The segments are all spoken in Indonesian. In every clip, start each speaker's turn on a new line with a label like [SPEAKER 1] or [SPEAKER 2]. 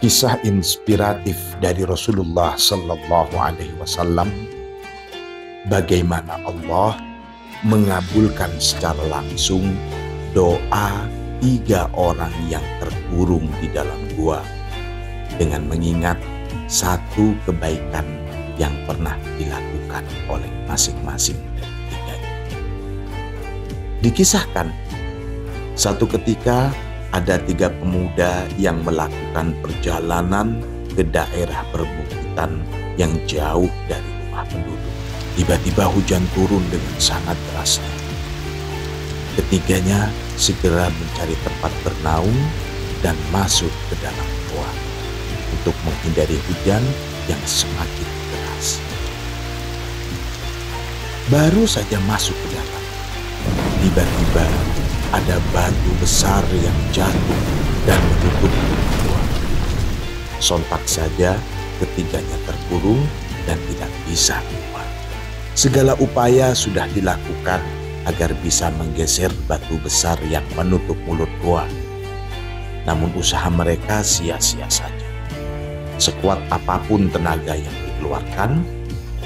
[SPEAKER 1] Kisah inspiratif dari Rasulullah Sallallahu Alaihi Wasallam, bagaimana Allah mengabulkan secara langsung doa 3 orang yang terkurung di dalam gua dengan mengingat satu kebaikan yang pernah dilakukan oleh masing-masing dari 3. Dikisahkan, satu ketika ada 3 pemuda yang melakukan perjalanan ke daerah perbukitan yang jauh dari rumah penduduk. Tiba-tiba hujan turun dengan sangat derasnya. Ketiganya segera mencari tempat bernaung dan masuk ke dalam gua untuk menghindari hujan yang semakin deras. Baru saja masuk ke dalam, tiba-tiba ada batu besar yang jatuh dan menutup gua. Sontak saja ketiganya terkurung dan tidak bisa keluar. Segala upaya sudah dilakukan agar bisa menggeser batu besar yang menutup mulut gua. Namun usaha mereka sia-sia saja. Sekuat apapun tenaga yang dikeluarkan,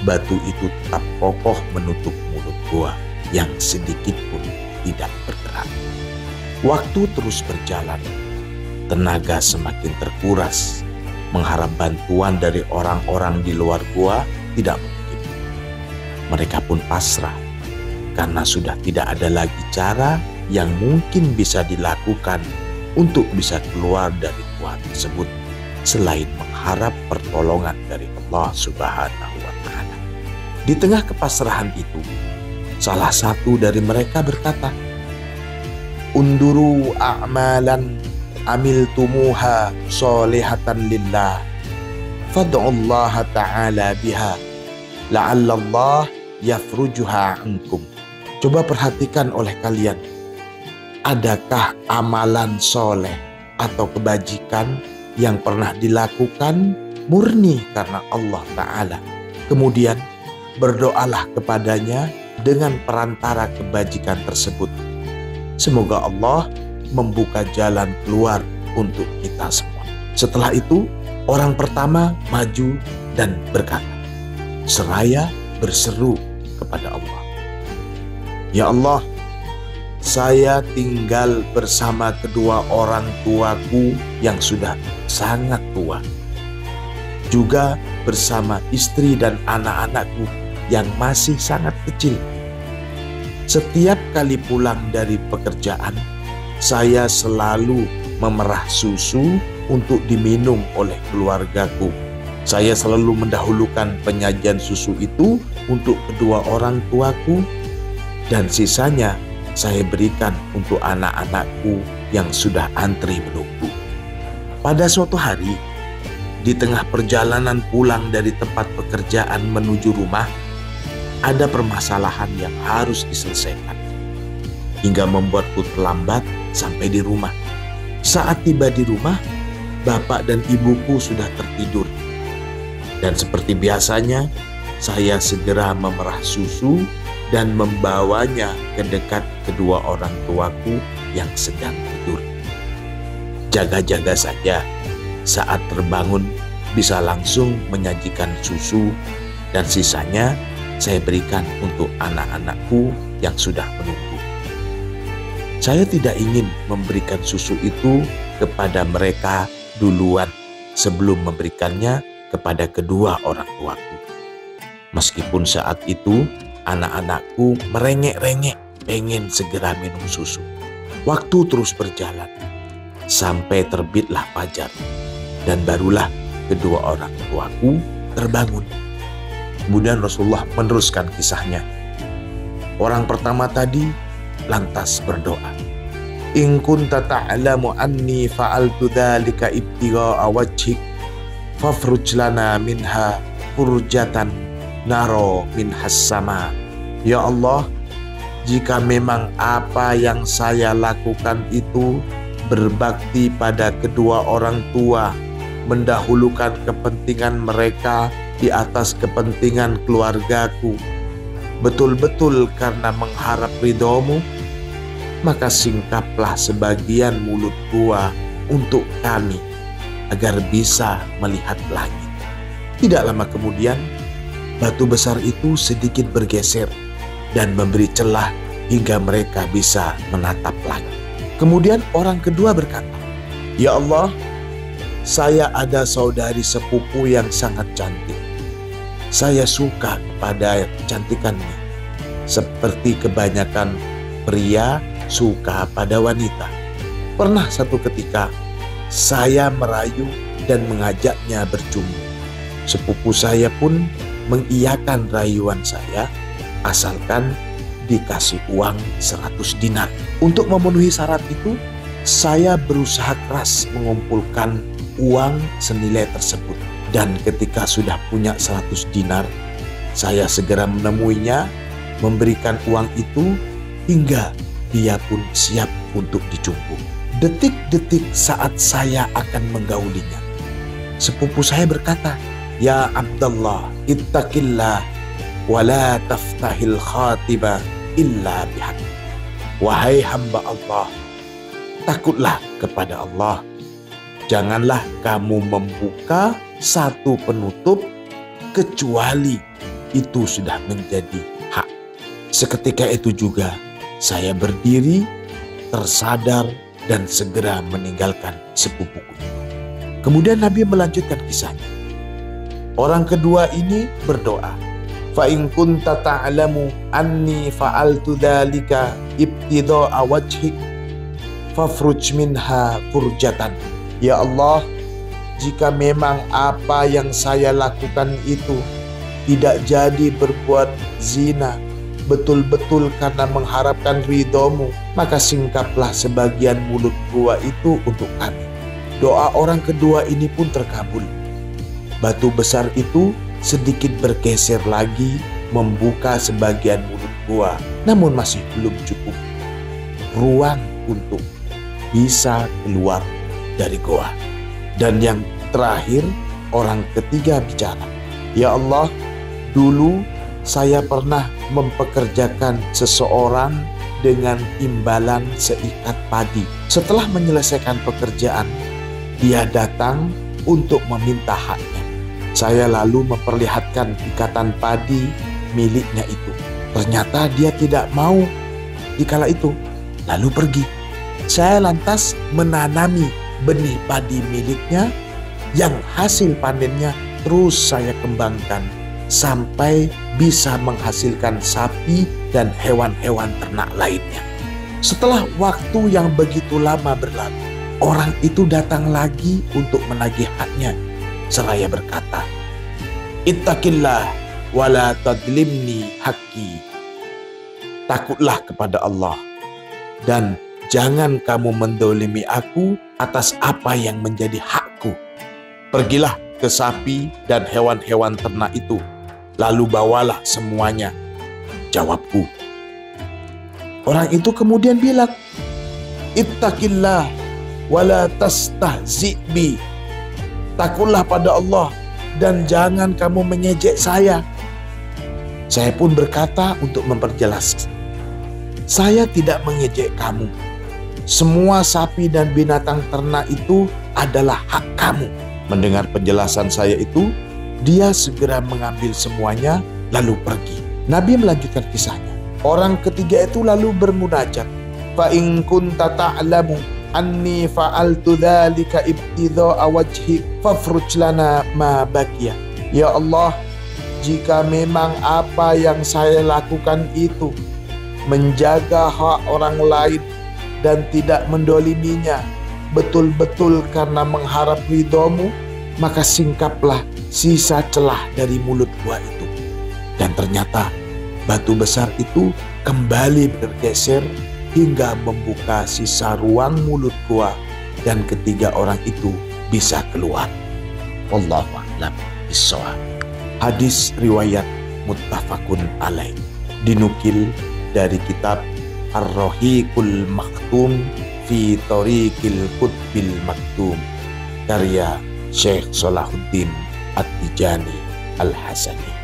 [SPEAKER 1] batu itu tetap kokoh menutup mulut gua yang sedikit pun tidak bergerak. Waktu terus berjalan, tenaga semakin terkuras. Mengharap bantuan dari orang-orang di luar gua tidak mungkin. Mereka pun pasrah karena sudah tidak ada lagi cara yang mungkin bisa dilakukan untuk bisa keluar dari gua tersebut selain mengharap pertolongan dari Allah Subhanahu wa Ta'ala. Di tengah kepasrahan itu, salah satu dari mereka berkata, "Unduru a'malan amiltumuha solihatan lillah fad'ullaha ta'ala biha la'allallah yafrujuha ankum." Coba perhatikan oleh kalian, adakah amalan soleh atau kebajikan yang pernah dilakukan murni karena Allah Ta'ala, kemudian berdoalah kepadanya dengan perantara kebajikan tersebut. Semoga Allah membuka jalan keluar untuk kita semua. Setelah itu, orang pertama maju dan berkata, seraya berseru kepada Allah, "Ya Allah, saya tinggal bersama kedua orang tuaku yang sudah sangat tua, juga bersama istri dan anak-anakku yang masih sangat kecil. Setiap kali pulang dari pekerjaan, saya selalu memerah susu untuk diminum oleh keluargaku. Saya selalu mendahulukan penyajian susu itu untuk kedua orang tuaku, dan sisanya saya berikan untuk anak-anakku yang sudah antri menunggu." Pada suatu hari, di tengah perjalanan pulang dari tempat pekerjaan menuju rumah, ada permasalahan yang harus diselesaikan, hingga membuatku terlambat sampai di rumah. Saat tiba di rumah, bapak dan ibuku sudah tertidur. Dan seperti biasanya, saya segera memerah susu dan membawanya ke dekat kedua orang tuaku yang sedang tidur. Jaga-jaga saja, saat terbangun bisa langsung menyajikan susu, dan sisanya saya berikan untuk anak-anakku yang sudah menunggu. Saya tidak ingin memberikan susu itu kepada mereka duluan sebelum memberikannya kepada kedua orang tuaku. Meskipun saat itu anak-anakku merengek-rengek pengen segera minum susu. Waktu terus berjalan sampai terbitlah fajar, dan barulah kedua orang tuaku terbangun. Kemudian Rasulullah meneruskan kisahnya. Orang pertama tadi lantas berdoa, "In kunta ta'lamu anni fa'altu dzalika ibtigha'a wajhik fafruj lana minha furjatan naro minhas sama." Ya Allah, jika memang apa yang saya lakukan itu berbakti pada kedua orang tua, mendahulukan kepentingan mereka di atas kepentingan keluargaku, betul-betul karena mengharap ridhomu, maka singkaplah sebagian mulut gua untuk kami agar bisa melihat langit. Tidak lama kemudian, batu besar itu sedikit bergeser dan memberi celah hingga mereka bisa menatap langit. Kemudian orang kedua berkata, "Ya Allah, saya ada saudari sepupu yang sangat cantik. Saya suka kepada kecantikannya, seperti kebanyakan pria suka pada wanita. Pernah satu ketika saya merayu dan mengajaknya berjumpa. Sepupu saya pun mengiyakan rayuan saya asalkan dikasih uang 100 dinar. Untuk memenuhi syarat itu, saya berusaha keras mengumpulkan uang senilai tersebut. Dan ketika sudah punya 100 dinar, saya segera menemuinya, memberikan uang itu hingga dia pun siap untuk dijumpu. Detik-detik saat saya akan menggaulinya, sepupu saya berkata, "Ya Abdullah, ittaqillah wa la taftahil khatiba illa bihaq." Wahai hamba Allah, takutlah kepada Allah. Janganlah kamu membuka satu penutup kecuali itu sudah menjadi hak. Seketika itu juga saya berdiri, tersadar, dan segera meninggalkan sepupuku. Kemudian Nabi melanjutkan kisahnya. Orang kedua ini berdoa, "Fa in kunta ta'lamu anni fa'altu dzalika ibtida'a wajhik fafruj minha furjatan." Ya Allah, jika memang apa yang saya lakukan itu tidak jadi berbuat zina, betul-betul karena mengharapkan ridhomu, maka singkaplah sebagian mulut gua itu untuk kami. Doa orang kedua ini pun terkabul. Batu besar itu sedikit bergeser lagi, membuka sebagian mulut gua, namun masih belum cukup ruang untuk bisa keluar dari goa. Dan yang terakhir, orang ketiga bicara, "Ya Allah, dulu saya pernah mempekerjakan seseorang dengan imbalan seikat padi. Setelah menyelesaikan pekerjaan, dia datang untuk meminta haknya. Saya lalu memperlihatkan ikatan padi miliknya itu. Ternyata dia tidak mau dikala itu, lalu pergi. Saya lantas menanami benih padi miliknya yang hasil panennya terus saya kembangkan sampai bisa menghasilkan sapi dan hewan-hewan ternak lainnya. Setelah waktu yang begitu lama berlalu, orang itu datang lagi untuk menagih haknya seraya berkata, "Ittaqillah wala tadlimni haqqi." Takutlah kepada Allah dan jangan kamu mendolimi aku atas apa yang menjadi hakku. Pergilah ke sapi dan hewan-hewan ternak itu, lalu bawalah semuanya, jawabku. Orang itu kemudian bilang, "Ittaqillah wala tastahzi bi." Takutlah pada Allah dan jangan kamu mengejek saya. Saya pun berkata untuk memperjelas, "Saya tidak mengejek kamu. Semua sapi dan binatang ternak itu adalah hak kamu." Mendengar penjelasan saya itu, dia segera mengambil semuanya lalu pergi. Nabi melanjutkan kisahnya. Orang ketiga itu lalu bermunajat, "Fa in kunta ta'lamu anni fa'altu dzalika ibtidha'a wajhi fafruj lana ma baqiya." Ya Allah, jika memang apa yang saya lakukan itu menjaga hak orang lain dan tidak mendoliminya, betul-betul karena mengharap ridhomu, maka singkaplah sisa celah dari mulut gua itu. Dan ternyata batu besar itu kembali bergeser hingga membuka sisa ruang mulut gua dan ketiga orang itu bisa keluar. Wallahu a'lam bishawab. Hadis riwayat muttafaqun alaih, dinukil dari kitab Ar-Rahiqul Maktum fi Thariqil Qutbil Maktum karya Syekh Salahuddin At-Tijani Al-Hasani.